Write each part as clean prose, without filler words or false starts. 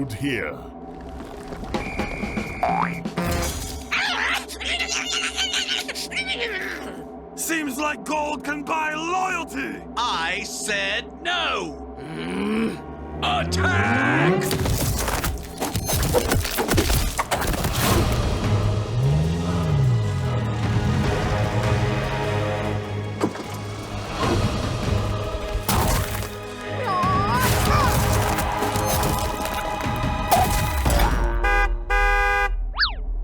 food here. Seems like gold can buy loyalty! I said no! Attack!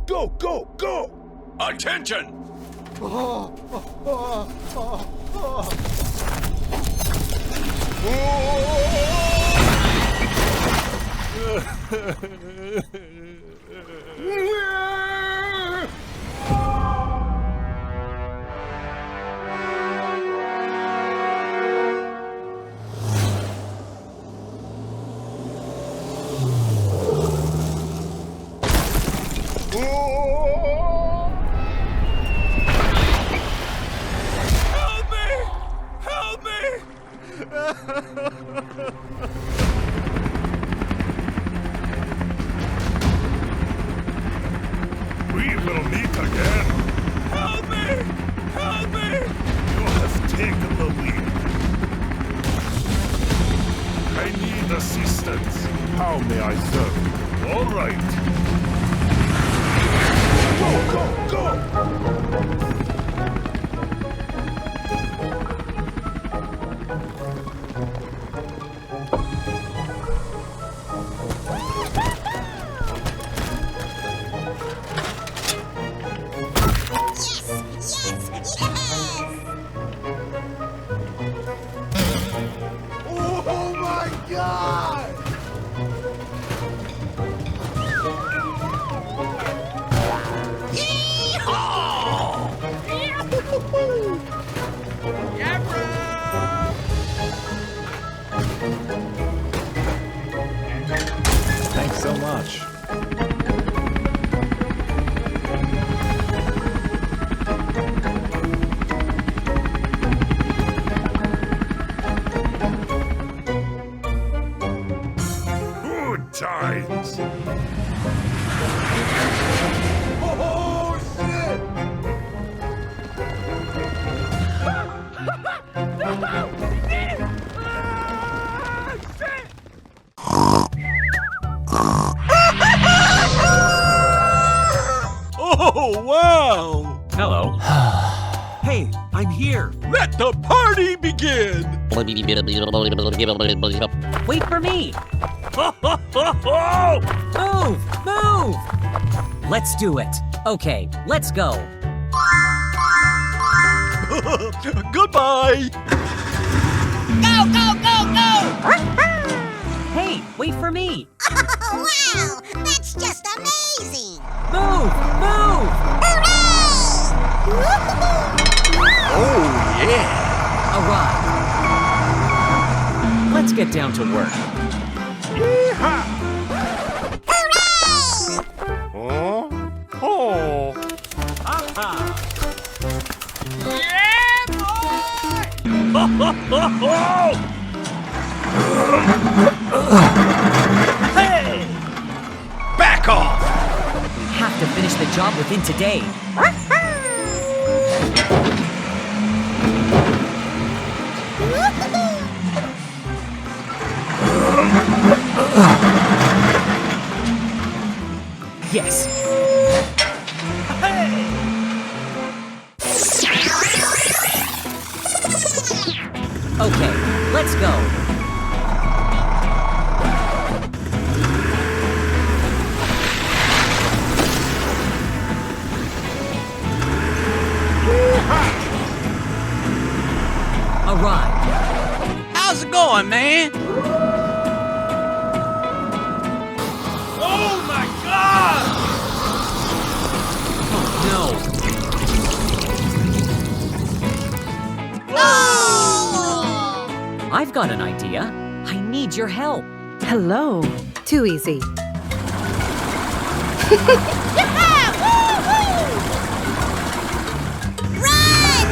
Go, go, go! Attention! Help me! Help me! We will meet again. Help me! Help me! You have taken the lead. I need assistance. How may I serve? All right. Go, go, go! Oh my god! Thanks so much. Good times. Oh shit! Oh, wow! Hello. Hey, I'm here. Let the party begin! Wait for me. Move! Move! Let's do it. Okay, let's go. Goodbye! Go, go, go, go! Hey, wait for me. Oh, wow! That's just amazing! Move! Move! Hooray! Oh, yeah! Arrive. Let's get down to work. Hooray! Hey! Back off! We have to finish the job within today. Yes. Okay, let's go. Arrive. How's it going, man? Oh my god! Oh, no. I've got an idea. I need your help. Hello. Too easy. Run!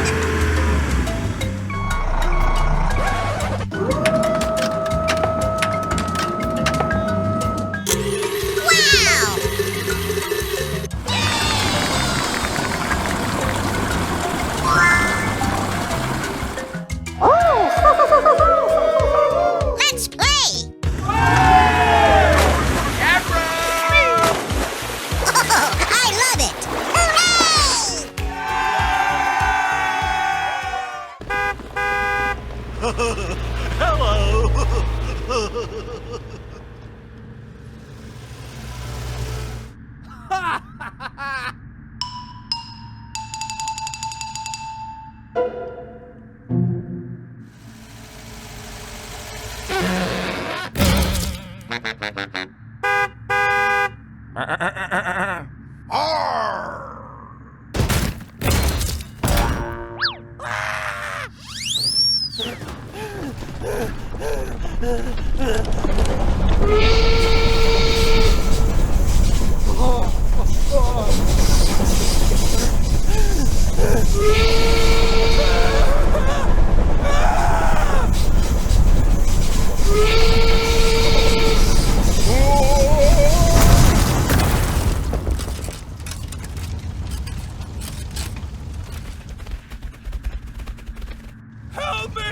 Help me!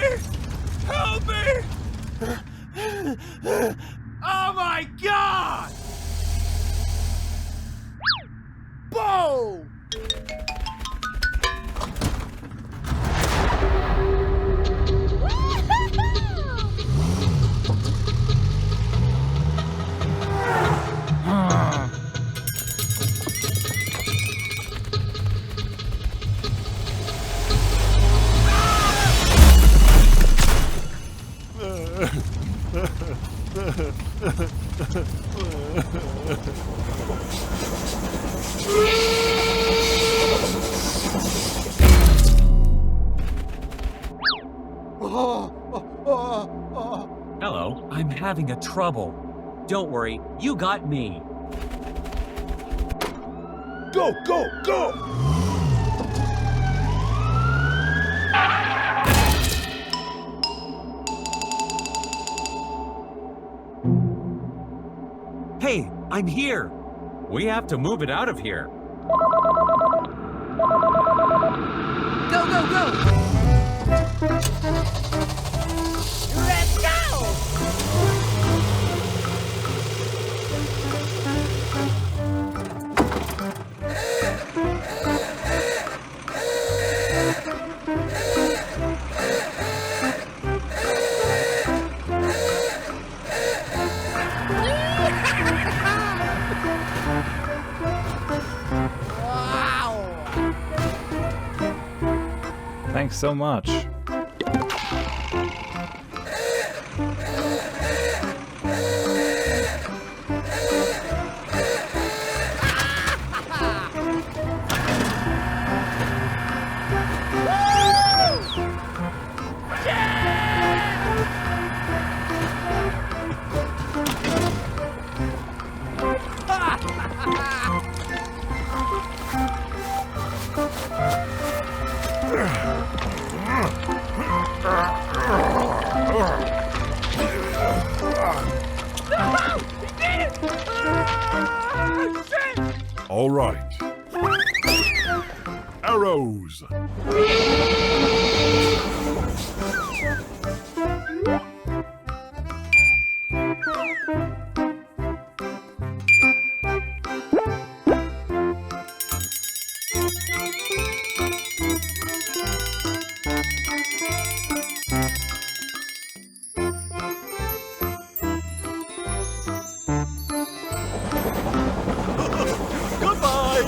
Help me! Oh my God! Boom! Hello, I'm having a trouble. Don't worry, you got me. Go, go, go! Hey, I'm here. We have to move it out of here. Go, go, go! Let's go! Thanks so much. All right. Arrows. Goodbye!